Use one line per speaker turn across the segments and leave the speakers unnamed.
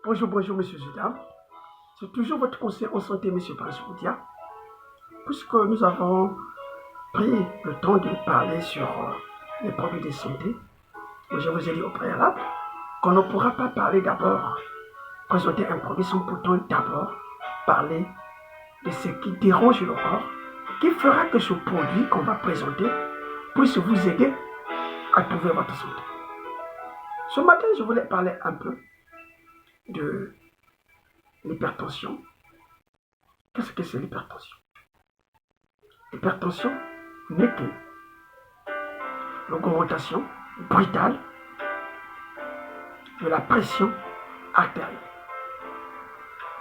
Bonjour, bonjour, monsieur Judas. C'est toujours votre conseiller en santé, monsieur Prince Boudia. Puisque nous avons pris le temps de parler sur les produits de santé, je vous ai dit au préalable qu'on ne pourra pas parler d'abord, présenter un produit sans pourtant d'abord parler de ce qui dérange le corps, qui fera que ce produit qu'on va présenter puisse vous aider à trouver votre santé. Ce matin, je voulais parler un peu de l'hypertension. Qu'est-ce que c'est l'hypertension? L'hypertension n'est que l'augmentation brutale de la pression artérielle.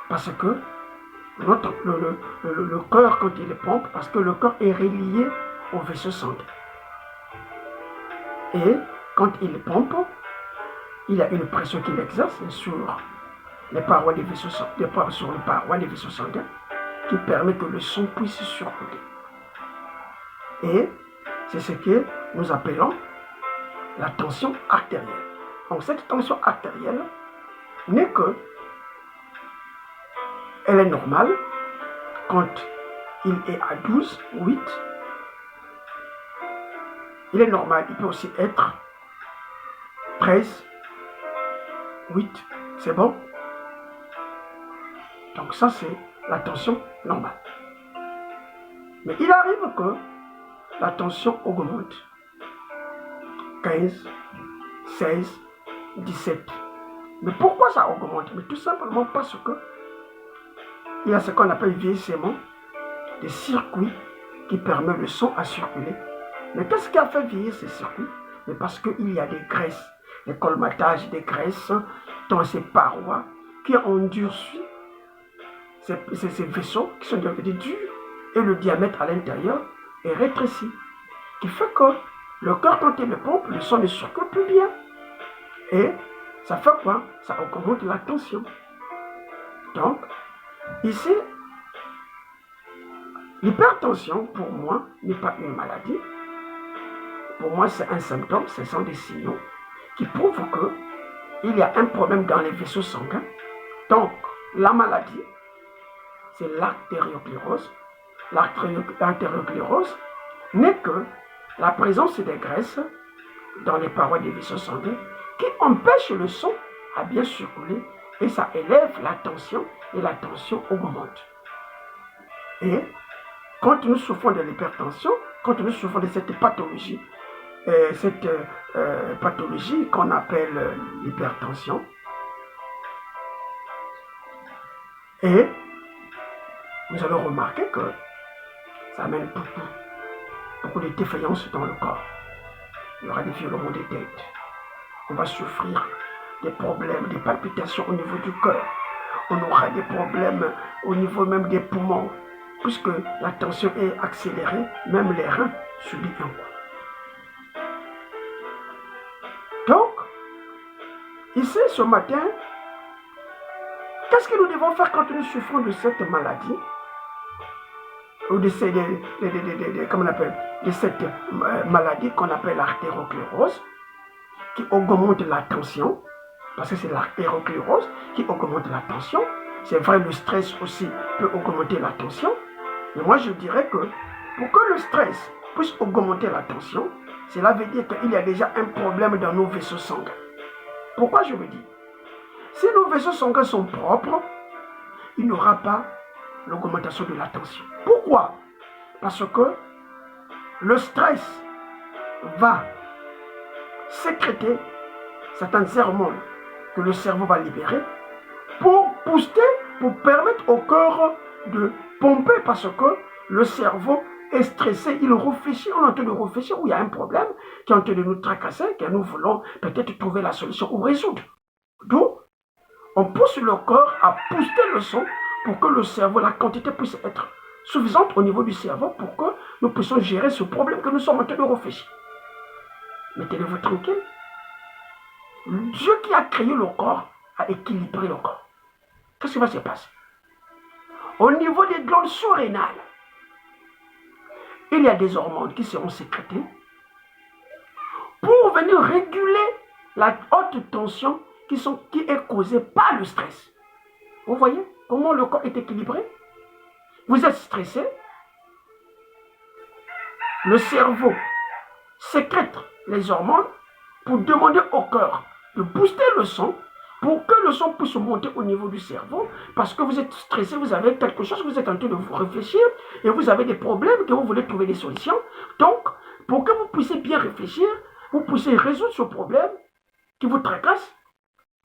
Parce que le cœur, quand il pompe, parce que le cœur est relié au vaisseau sanguin. Et quand il pompe, il y a une pression qu'il exerce sur les parois des vaisseaux sanguins, qui permet que le sang puisse circuler. Et c'est ce que nous appelons la tension artérielle. Donc cette tension artérielle n'est que, elle est normale quand il est à 12, 8. Il est normal, il peut aussi être 13, 8, c'est bon? Donc ça c'est la tension normale. Mais il arrive que la tension augmente. 15, 16, 17. Mais pourquoi ça augmente? Mais tout simplement parce que il y a ce qu'on appelle vieillissement des circuits qui permettent le sang à circuler. Mais qu'est-ce qui a fait vieillir ces circuits? Mais parce qu'il y a des graisses, des colmatages des graisses dans ces parois qui endurcissent ces vaisseaux qui sont devenus durs et le diamètre à l'intérieur est rétréci. Qui fait que le cœur, quand il pompe, le sang ne circule plus bien. Et ça fait quoi? Ça augmente la tension. Donc, ici, l'hypertension, pour moi, n'est pas une maladie. Pour moi, c'est un symptôme, ce sont des signaux qui prouvent qu'il y a un problème dans les vaisseaux sanguins. Donc, la maladie, c'est l'artériosclérose. L'artériosclérose n'est que la présence des graisses dans les parois des vaisseaux sanguins qui empêchent le sang à bien circuler et ça élève la tension et la tension augmente. Et quand nous souffrons de l'hypertension, quand nous souffrons de cette pathologie qu'on appelle l'hypertension, et nous allons remarquer que ça amène beaucoup de défaillances dans le corps. Il y aura des violements des têtes. On va souffrir des problèmes, des palpitations au niveau du cœur. On aura des problèmes au niveau même des poumons. Puisque la tension est accélérée, même les reins subissent un coup. Donc, ici, ce matin, qu'est-ce que nous devons faire quand nous souffrons de cette maladie? Ou de cette maladie qu'on appelle l'artériosclérose, qui augmente la tension, parce que c'est l'artériosclérose qui augmente la tension. C'est vrai, le stress aussi peut augmenter la tension. Mais moi, je dirais que pour que le stress puisse augmenter la tension, cela veut dire qu'il y a déjà un problème dans nos vaisseaux sanguins. Pourquoi je me dis? Si nos vaisseaux sanguins sont propres, il n'y aura pas l'augmentation de la tension. Pourquoi? Parce que le stress va sécréter certaines hormones que le cerveau va libérer pour booster, pour permettre au corps de pomper, parce que le cerveau est stressé, il réfléchit, on est en train de réfléchir où il y a un problème qui est en train de nous tracasser, que nous voulons peut-être trouver la solution ou résoudre. Donc, on pousse le corps à booster le sang pour que le cerveau, la quantité puisse être suffisante au niveau du cerveau pour que nous puissions gérer ce problème que nous sommes en train de réfléchir. Mettez-vous tranquille. Dieu qui a créé le corps a équilibré le corps. Qu'est-ce qui va se passer? Au niveau des glandes surrénales, il y a des hormones qui seront sécrétées pour venir réguler la haute tension qui est causé par le stress. Vous voyez comment le corps est équilibré? Vous êtes stressé, le cerveau sécrète les hormones pour demander au cœur de booster le sang pour que le sang puisse monter au niveau du cerveau, parce que vous êtes stressé, vous avez quelque chose, vous êtes en train de vous réfléchir et vous avez des problèmes que vous voulez trouver des solutions. Donc, pour que vous puissiez bien réfléchir, vous puissiez résoudre ce problème qui vous tracasse,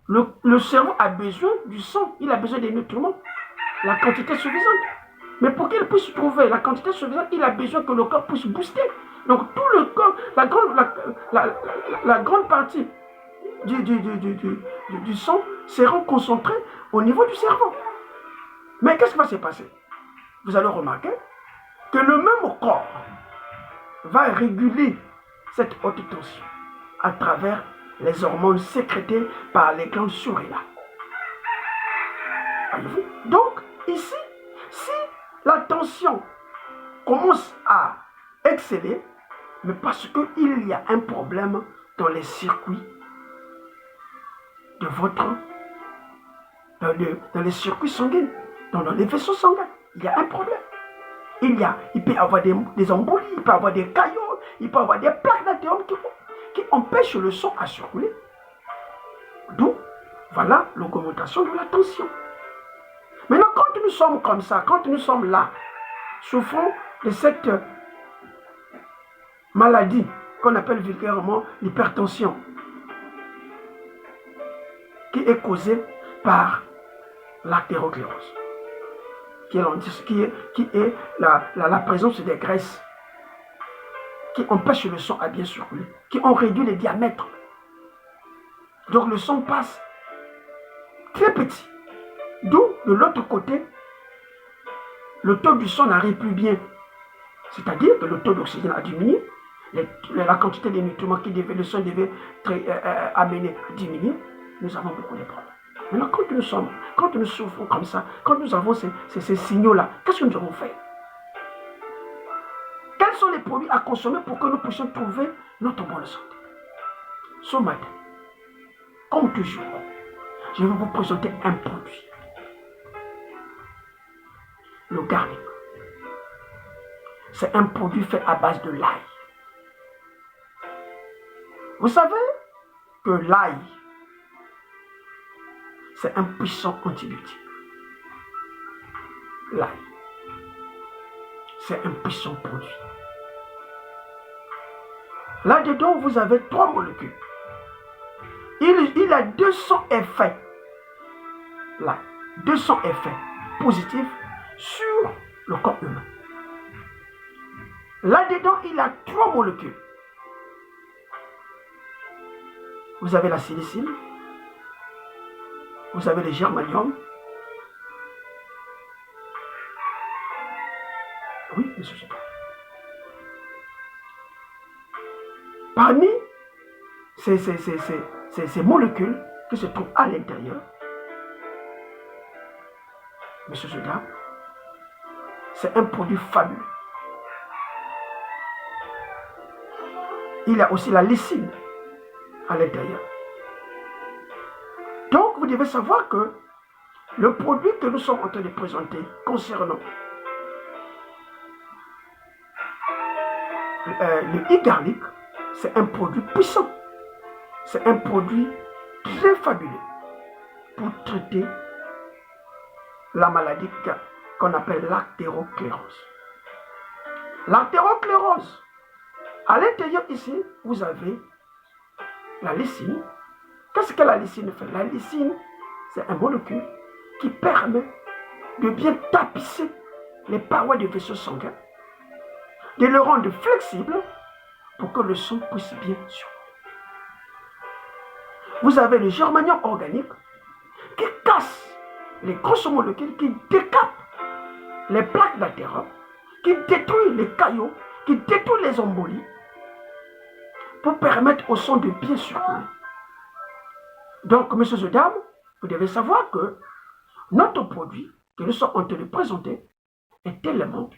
le cerveau a besoin du sang, il a besoin des nutriments, la quantité suffisante. Mais pour qu'il puisse trouver la quantité suffisante, il a besoin que le corps puisse booster. Donc tout le corps, la grande partie du sang sera concentrée au niveau du cerveau. Mais qu'est-ce qui va se passer? Vous allez remarquer que le même corps va réguler cette haute tension à travers les hormones sécrétées par les glandes surrénales. Voyez-vous? Donc, ici, si la tension commence à exceller, mais parce qu'il y a un problème dans les circuits de votre... dans les circuits sanguins, dans les vaisseaux sanguins, il y a un problème. Il peut y avoir des embolies, il peut y avoir des caillots, il peut y avoir des plaques d'athérome qui empêchent le sang à circuler. D'où, voilà l'augmentation de la tension. Maintenant, quand nous sommes comme ça, quand nous sommes là, souffrant de cette maladie qu'on appelle vulgairement l'hypertension, qui est causée par l'artériosclérose, qui est la présence des graisses qui empêchent le sang à bien circuler, qui ont réduit les diamètres. Donc le sang passe très petit. D'où, de l'autre côté, le taux du sang n'arrive plus bien. C'est-à-dire que le taux d'oxygène a diminué, la quantité de nutriments que le sang devait amener a diminué. Nous avons beaucoup de problèmes. Maintenant, quand nous souffrons comme ça, quand nous avons ces signaux-là, qu'est-ce que nous devons faire? Quels sont les produits à consommer pour que nous puissions trouver notre bonne santé? Ce matin, comme toujours, je vais vous présenter un produit. Le garlic. C'est un produit fait à base de l'ail. Vous savez que l'ail, c'est un puissant antibiotique. L'ail, c'est un puissant produit. Là-dedans, vous avez 3 molécules. Il a 200 effets. Là, 200 effets positifs sur le corps humain. Là-dedans, il a 3 molécules. Vous avez la silicine, vous avez le germanium. Oui, monsieur Chepin. Parmi ces molécules qui se trouvent à l'intérieur, monsieur Zoda, c'est un produit fabuleux. Il y a aussi la lysine à l'intérieur. Donc, vous devez savoir que le produit que nous sommes en train de présenter concernant le e-garlic, c'est un produit puissant. C'est un produit très fabuleux pour traiter la maladie qu'on appelle l'artériosclérose. L'artériosclérose, à l'intérieur ici, vous avez la lysine. Qu'est-ce que la lysine fait? La lysine, c'est un molécule qui permet de bien tapisser les parois des vaisseaux sanguins, de le rendre flexible pour que le sang puisse bien circuler. Vous avez le germanium organique qui casse les grosses molécules, qui décape les plaques d'athérome, qui détruit les caillots, qui détruit les embolies, pour permettre au sang de bien circuler. Donc, messieurs et dames, vous devez savoir que notre produit que nous sommes en train de présenter est tellement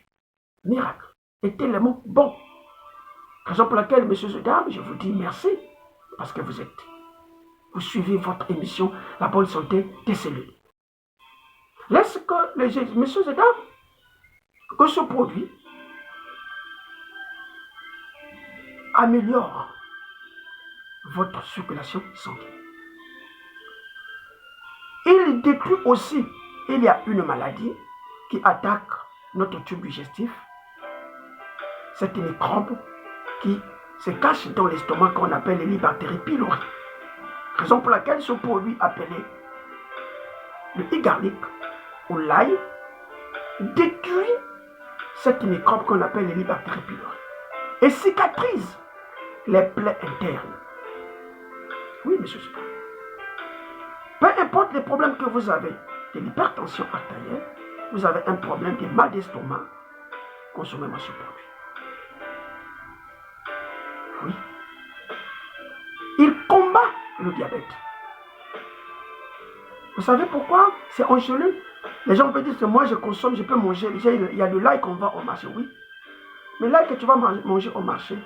miracle, est tellement bon. Raison pour laquelle, messieurs et dames, je vous dis merci, parce que vous êtes vous suivez votre émission La bonne santé des cellules. Laisse que les messieurs et dames, que ce produit améliore votre circulation sanguine. Il détruit aussi, il y a une maladie qui attaque notre tube digestif, cette microbe qui se cache dans l'estomac qu'on appelle l'Helicobacter pylori. Raison pour laquelle ce produit appelé le e-garlic ou l'ail détruit cette microbe qu'on appelle l'Helicobacter pylori et cicatrise les plaies internes. Oui, monsieur. Peu importe les problèmes que vous avez de l'hypertension artérielle, vous avez un problème de mal d'estomac, consommez-moi ce produit. Oui. Il combat le diabète. Vous savez pourquoi? C'est en gelule. Les gens peuvent dire que moi je consomme, je peux manger. Il y a de l'ail qu'on vend au marché, oui. Mais l'ail que tu vas manger au marché,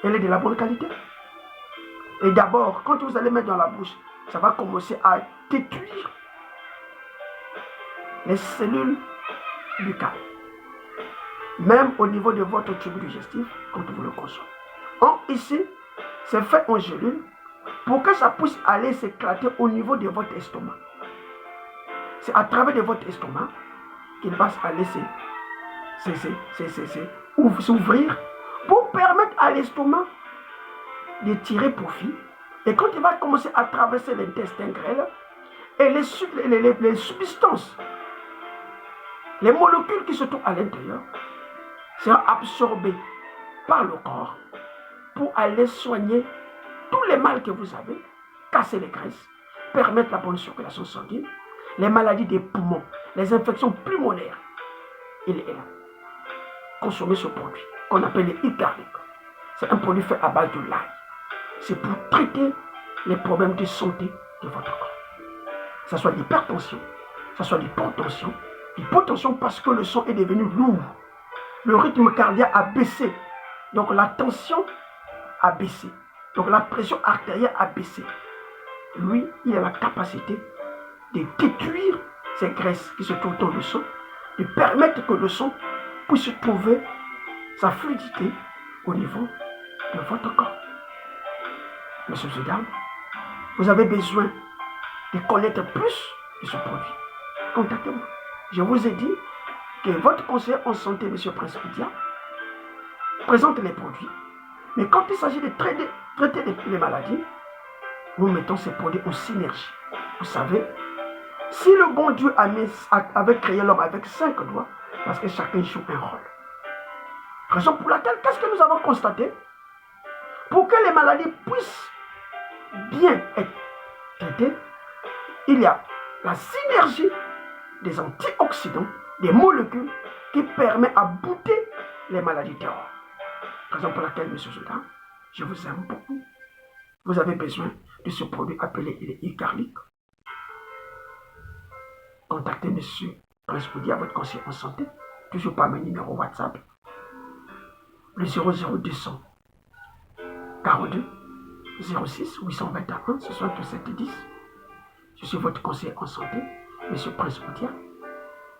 elle est de la bonne qualité. Et d'abord, quand vous allez mettre dans la bouche, ça va commencer à détruire les cellules buccales. Même au niveau de votre tube digestif, quand vous le consommez. Ici, c'est fait en gélule pour que ça puisse aller s'éclater au niveau de votre estomac. C'est à travers de votre estomac qu'il va aller s'ouvrir pour permettre à l'estomac de tirer profit. Et quand il va commencer à traverser l'intestin grêle, et les substances, les molécules qui se trouvent à l'intérieur, seront absorbées par le corps pour aller soigner tous les mal que vous avez, casser les graisses, permettre la bonne circulation sanguine, les maladies des poumons, les infections pulmonaires. Il est là. Consommez ce produit qu'on appelle le e-garlic. C'est un produit fait à base de l'ail. C'est pour traiter les problèmes de santé de votre corps. Que ce soit l'hypertension, que ce soit l'hypotension. L'hypotension parce que le sang est devenu lourd. Le rythme cardiaque a baissé. Donc la tension a baissé. Donc la pression artérielle a baissé. Lui, il a la capacité de détruire ces graisses qui se trouvent dans le sang, de permettre que le sang puisse trouver sa fluidité au niveau de votre corps. Messieurs et dames, vous avez besoin de connaître plus de ce produit. Contactez-moi. Je vous ai dit que votre conseiller en santé, M. Prince Boudia, présente les produits. Mais quand il s'agit de traiter les maladies, nous mettons ces produits en synergie. Vous savez, si le bon Dieu avait créé l'homme avec 5 doigts, parce que chacun joue un rôle. Raison pour laquelle, qu'est-ce que nous avons constaté? Pour que les maladies puissent bien être traitées, il y a la synergie des antioxydants, des molécules qui permettent à bouter les maladies dehors. Raison pour laquelle, monsieur Zola, je vous aime beaucoup. Vous avez besoin de ce produit appelé le e-garlic. Contactez monsieur Prince Boudia, votre conseiller en santé, toujours par mes numéros WhatsApp. Le 00200 42 06 821 67 10. Je suis votre conseiller en santé, monsieur Prince Boudia.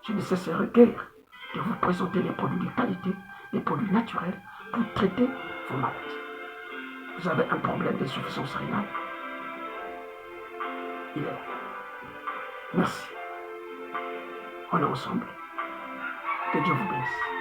Je ne cesserai guère de vous présenter des produits de qualité, des produits naturels pour traiter vos maladies. Vous avez un problème d'insuffisance rénale, il est là. Merci. On est ensemble. Que Dieu vous bénisse.